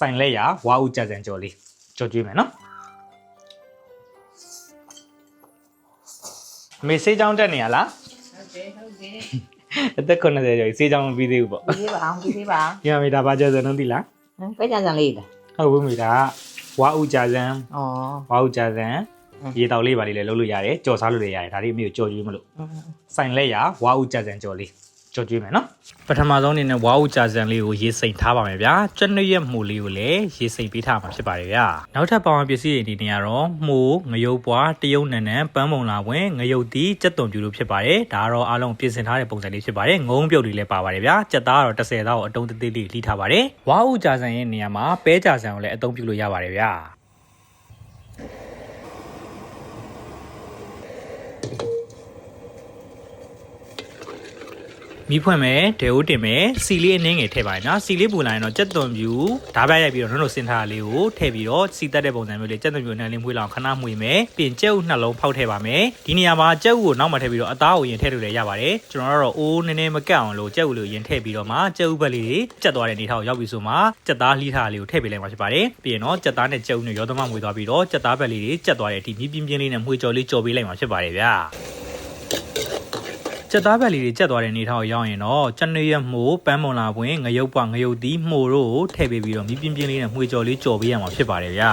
ဆိုင်လက်ရဝါဦးကြက်စံကြော်လေးကြော်ကျွေးမယ်နော်မေစေးချောင်းတက်နေရလားဟုတ်တယ်အသက်90ကျော်စေးချောင်းမပြီးသေးဘူးပေါ့ပြီးပါအောင်ပြီးပါဒီမှာမေဒါဘာကြက်စံတော့သိလားပဲကြံစံလေးလားဟုတ်ဘူးမေဒါဝါဦးကြက်စံဩဝါဦးကြက်စံရေတောက်လေးပါလေးလည်းလုပ်လို့ရတယ်ကြော်စားလို့လည်းရတယ်ဒါလေးအမေကိုကြော်ကျွေးမလို့ဆိုင်လက်ရဝါဦးကြက်စံကြော်လေးကြော်ကျွေးမယ်နော်ပထမဆုံးအနေနဲ့ဝါဦးကြက်စံလေးကိုရေစိမ်ထားပါမယ်ဗျာကျွတ်ရွက်မှုလေးကိုလည်းရေစိမ်ပေးထားမှာဖြစ်ပါတယ်ဗျာနောက်ထပ်ပေါင်းပစ္စည်းတွေဒီနေရာတော့မှုငရုတ်ပွားတရုတ်နံနံပန်းမုံလာဝင်ငရုတ်တီးကြက်သွန်ပြူလို့ဖြစ်ပါတယ်ဒါကတော့အားလုံးပြင်ဆင်ထားတဲ့ပုံစံလေးဖြစ်ပါတယ်ငုံပြုတ်လေးလည်းပါပါတယ်ဗျာကြက်သားကတော့10သားကိုအတုံးသေးသေးလေးလှီးထားပါတယ်ဝါဦးကြက်စံရဲ့နေရာမှာပဲကြက်စံကိုလည်းအသုံးပြုလို့ရပါတယ်ဗျာမိဖွင့်မယ်ဒေဦးတင်မယ်စီလေးအနှင်းငယ်ထည့်ပါရင်နော်စီလေးပူလာရင်တော့ကြက်သွန်ပြူဓာတ်ပြရိုက်ပြီးတော့နှုတ်စင်ထားလေးကိုထည့်ပြီးတော့စီတက်တဲ့ပုံစံမျိုးလေးကြက်သွန်ပြူနဲ့လေးမွေးလောက်ခဏမှွေမယ်ပြင်ကြက်ဥနှလုံးဖောက်ထည့်ပါမယ်ဒီနေရာမှာကြက်ဥကိုနောက်မှထည့်ပြီးတော့အသားကိုရင်ထည့်လို့လည်းရပါတယ်ကျွန်တော်တို့အိုးနည်းနည်းမကတ်အောင်လို့ကြက်ဥလေးကိုရင်ထည့်ပြီးတော့မှကြက်ဥဘက်လေးတွေကြက်သွားတဲ့နေထောင်ရောက်ပြီဆိုမှကြက်သားလှီးထားလေးကိုထည့်ပေးလိုက်မှာဖြစ်ပါတယ်ပြီးရင်တော့ကြက်သားနဲ့ကြက်ဥနဲ့ရောသမမွေးသွားပြီးတော့ကြက်သားဘက်လေးတွေကြက်သွားတဲ့အထိမြင်းပြင်းလေးနဲ့မွေးကြော်လေးကြော်ပေးလိုက်မှာဖြစ်ပါတယ်ဗျာကြက်သားဘက်လေးတွေကြက်သွားတဲ့နေထောင်ရောက်ရင်တော့ကျွတ်ရွက်မှုပန်းမုံလာပွင့်ငရုတ်ပွားငရုတ်သီးမှုတို့ကိုထည့်ပေးပြီးတော့မြင်းပြင်းလေးနဲ့မှွေကြော်လေးကြော်ပေးရမှာဖြစ်ပါတယ်ဗျာ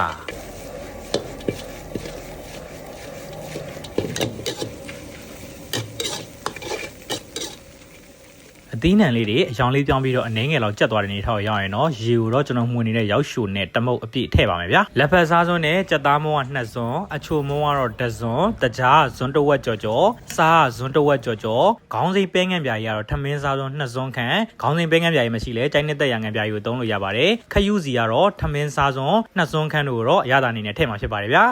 အသီးနှံလေးတွေအယောင်လေးပြောင်းပြီးတော့အနှဲငယ်လောက်ကြက်သွားတဲ့နေထောင်ရောက်ရင်တော့ရေကိုတော့ကျွန်တော်မှွေနေတဲ့ရောက်ရှိုနဲ့တမုတ်အပြည့်ထည့်ပါမယ်ဗျာလက်ဖက်စားစွန်းနဲ့ကြက်သားမုံက2စွန်းအချိုမုံကတော့1စွန်းတကြားဇွန်းတဝက်ကြော်ကြော်စားဇွန်းတဝက်ကြော်ကြော်ခေါင်းစိမ်းပဲငန့်ပြာကြီးကတော့ထမင်းစားစွန်း2စွန်းခန့်ခေါင်းစိမ်းပဲငန့်ပြာကြီးမရှိလဲကြိုက်နေတဲ့ရံငန့်ပြာကြီးကိုသုံးလို့ရပါတယ်ခရူးစီကတော့ထမင်းစားစွန်း2စွန်းခန့်တို့တော့အရသာအနေနဲ့ထည့်မှာဖြစ်ပါတယ်ဗျာ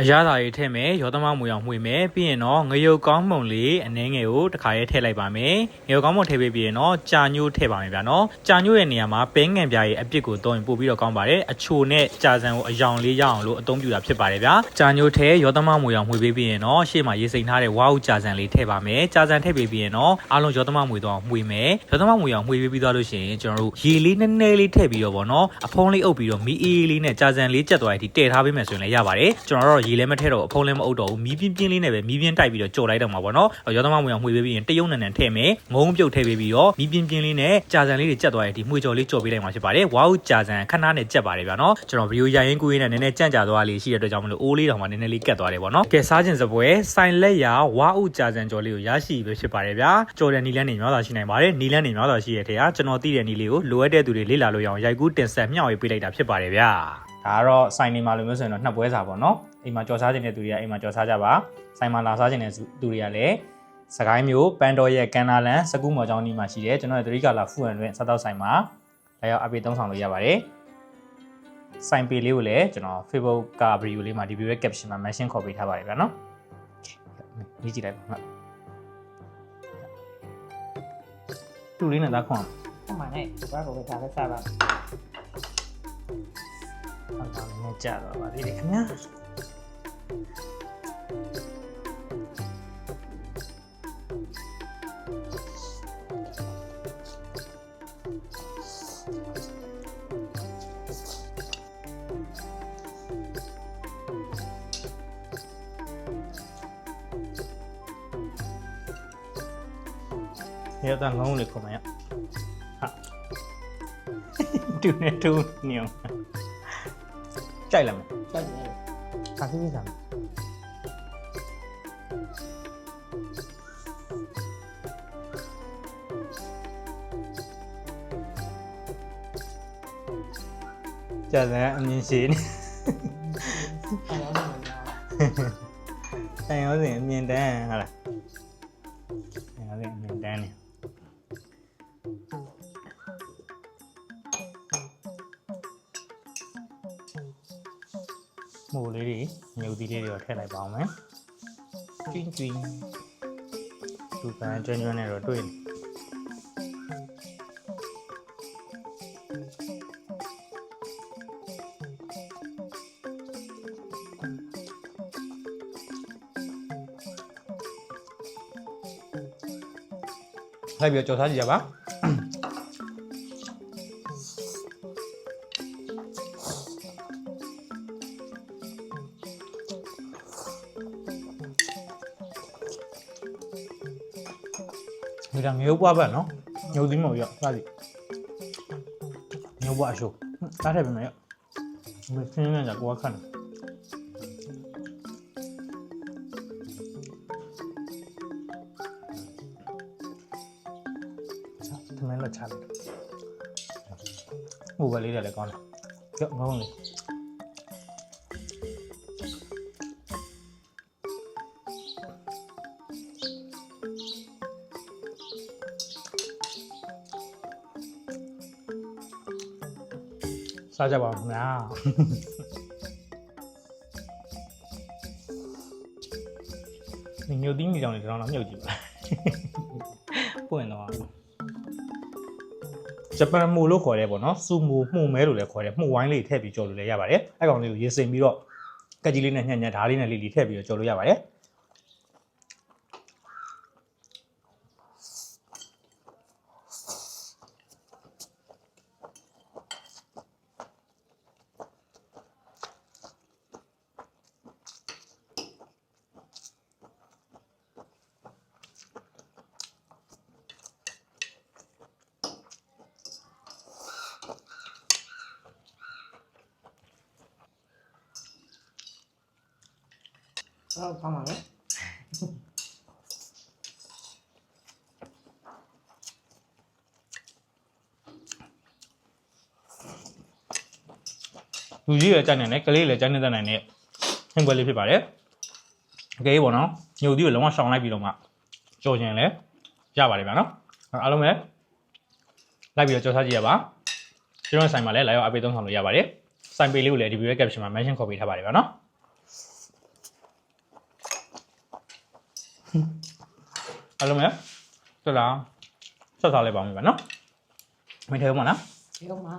အရသာရေးထည့်မယ်ရောသမမွေအောင်မှွေမယ်ပြီးရင်တော့ငရုတ်ကောင်းမုံလေးအနှဲငယ်ကိုတစ်ခါရဲထည့်လိုက်ပါမယ်ငရုတ်ကောင်းမုံထည့်ပြီးရင်တော့ကြာညိုးထည့်ပါမယ်ဗျာနော်ကြာညိုးရဲ့နေရာမှာပဲငံပြားရဲ့အပြစ်ကိုသုံးရင်ပို့ပြီးတော့ကောင်းပါတယ်အချိုနဲ့ကြာစံကိုအယောင်လေးရအောင်လို့အသုံးပြုတာဖြစ်ပါတယ်ဗျာကြာညိုးထည့်ရောသမမွေအောင်မှွေပြီးရင်တော့ရှေ့မှာရေစိမ်ထားတဲ့ဝါဦးကြာစံလေးထည့်ပါမယ်ကြာစံထည့်ပြီးရင်တော့အားလုံးရောသမမွေတော့မှွေမယ်ရောသမမွေအောင်မှွေပြီးသွားလို့ရှိရင်ကျွန်တော်တို့ရေလေးနည်းနည်းလေးထည့်ပြီးတော့ဗောနော်အဖုံးလေးအုပ်ပြီးတော့မီးအေးလေးနဲ့ကြာစံလေးကြက်သွားတဲ့အထိတည်ထားပေးမယ်ဆိုရင်လည်းရပါတယ်ကျွန်တော်တို့ရေလည်းမထည့်တော့အဖုံးလည်းမအုပ်တော့ဘူးမီးပြင်းပြင်းလေးနဲ့ပဲမီးပြင်းတိုက်ပြီးတော့ကြော်လိုက်တော့မှာပေါ့နော်ရောသမမွေအောင်မှွေပေးပြီးရင်တရုတ်နံနံထည့်မယ်ငုံပြုတ်ထည့်ပေးပြီးတော့မီးပြင်းပြင်းလေးနဲ့ကြာစံလေးတွေကြက်သွားတဲ့အထိမှွေကြော်လေးကြော်ပေးလိုက်မှာဖြစ်ပါတယ်ဝါဦးကြာစံခဏနဲ့ကြက်ပါတယ်ဗျာနော်ကျွန်တော်ဗီဒီယိုရိုက်ရင်းကူးရင်းနဲ့နည်းနည်းကြန့်ကြာသွားလေးရှိတဲ့အတွက်ကြောင့်မလို့အိုးလေးတောင်မှနည်းနည်းလေးကတ်သွားတယ်ပေါ့နော်ကဲစားခြင်းစပွဲဆိုင်လက်ရဝါဦးကြာစံကြော်လေးကိုရရှိပဲဖြစ်ပါတယ်ဗျာကြော်တဲ့နီလန်းနေများစွာရှိနိုင်ပါတယ်နီလန်းနေများစွာရှိတဲ့ထဲကကျွန်တော်သိတဲ့နီလေးကိုလိုအပ်တဲ့သူတွေလေ့လာလို့ရအောင်ရိုက်ကူးတင်ဆက်မျှဝေပေးလိုက်တာဖြစ်ပါတယ်ဗျာဒါကတော့စိုင်းနေမှာလို့မျိုးဆိုရင်တော့နှစ်ပွဲစာပေါ့နော်အိမ်မှာကြော်စားခြင်းတဲ့သူတွေကအိမ်မှာကြော်စားကြပါစိုင်းမှာလာစားခြင်းတဲ့သူတွေကလည်းစကိုင်းမျိုးပန်းတော်ရဲ့ကန်နာလန်စကူးမော်ကျောင်းဒီမှာရှိတယ်ကျွန်တော်ရဲ့သတိကာလာဖူဟန်တွင်စားတော့ဆိုင်မှာလာရောက်အပိသုံးဆောင်လို့ရပါတယ်ဆိုင်ပေလေးကိုလည်းကျွန်တော် Facebook ကဗီဒီယိုလေးမှာဒီဗီဒီယိုရဲ့ caption မှာ mention ခေါ်ပေးထားပါတယ်ဗျာနော်မြည်ကြည့်လိုက်ပါဟုတ်တူလေးနဲ့သားခွန်ဟုတ်ပါနဲ့ဘာလို့လဲဒါလည်းစားပါဟုတ်ပါမယ်ကြာတော့ပါသေးတယ်ခင်ဗျာရတဲ့ငုံလေးခေါ်မရဟာတူနေတူညောကြိုက်လားမကြိုက်တယ်ကာဖီးစားကြာစံအမြင်ရှိနေတိုင်ရောစင်အမြင်တန်းဟုတ်လားတိုင်ရောစင်အမြင်တန်းနေမိုးလေးတွေမြုပ်သီးလေးတွေထည့်လိုက်ပါအောင်မယ်ကျွင်းကျွင်းသူကကျွန်းကျွန်းနဲ့တော့တွေ့လိုက်ပြီးကြော်စားကြည့်ကြပါ ဒီကမျိုးပွားပါနော်မျိုးသီးမဟုတ်ရစားစီမျိုးပွားအရှုပ်စားထည့်ပေးမယ်ရမင်းစင်းနေတာကိုကခန့်သမင်းလက်ချလိုက်ဟိုပဲလေးတယ်လည်းကောင်းတယ်ကြောက်ငုံးလေးစားကြပါဦးခင်ဗျာဒီမျိုးသီးမီတောင်တွေတောင်တော့မြုပ်ကြည့်ပါပွင့်တော့ဂျပန်မိုလို့ခေါ်တယ်ပေါ့နော်စူမိုမှုမဲလို့လည်းခေါ်တယ်မှုဝိုင်းလေးထည့်ပြီးကြော်လို့လည်းရပါတယ်အဲ့ကောင်လေးကိုရေစိမ်ပြီးတော့ကက်ကြီးလေးနဲ့ညှက်ညှက်ဓာတ်လေးနဲ့လေးထည့်ပြီးတော့ကြော်လို့ရပါတယ်ဟုတ်ပါမှာလေ လူကြီးလည်းကြိုက်နိုင်တယ်ကလေးလည်းကြိုက်နေတတ်နိုင်တဲ့ဟင်းပွဲလေးဖြစ်ပါတယ်အကယ်ပေါ့နော်ညိုသီးကိုလုံးဝရှောင်လိုက်ပြီးတော့မှကြော်ခြင်းလည်းရပါတယ်ဗျာနော်အားလုံးပဲလိုက်ပြီးတော့ကြော်စားကြည့်ရပါကျွန်တော်ဆိုင်မှာလည်း live အပေးသုံးဆောင်လို့ရပါတယ်ဆိုင်ပေလေးကိုလည်းဒီ video caption မှာ mention ခေါ်ပေးထားပါတယ်ဗျာနော်အားလုံးပဲဆက်လာဆက်စားလိုက်ပါမယ်ဗျာနော်မင်းထဲဦးမလား ဒီတော့မှာ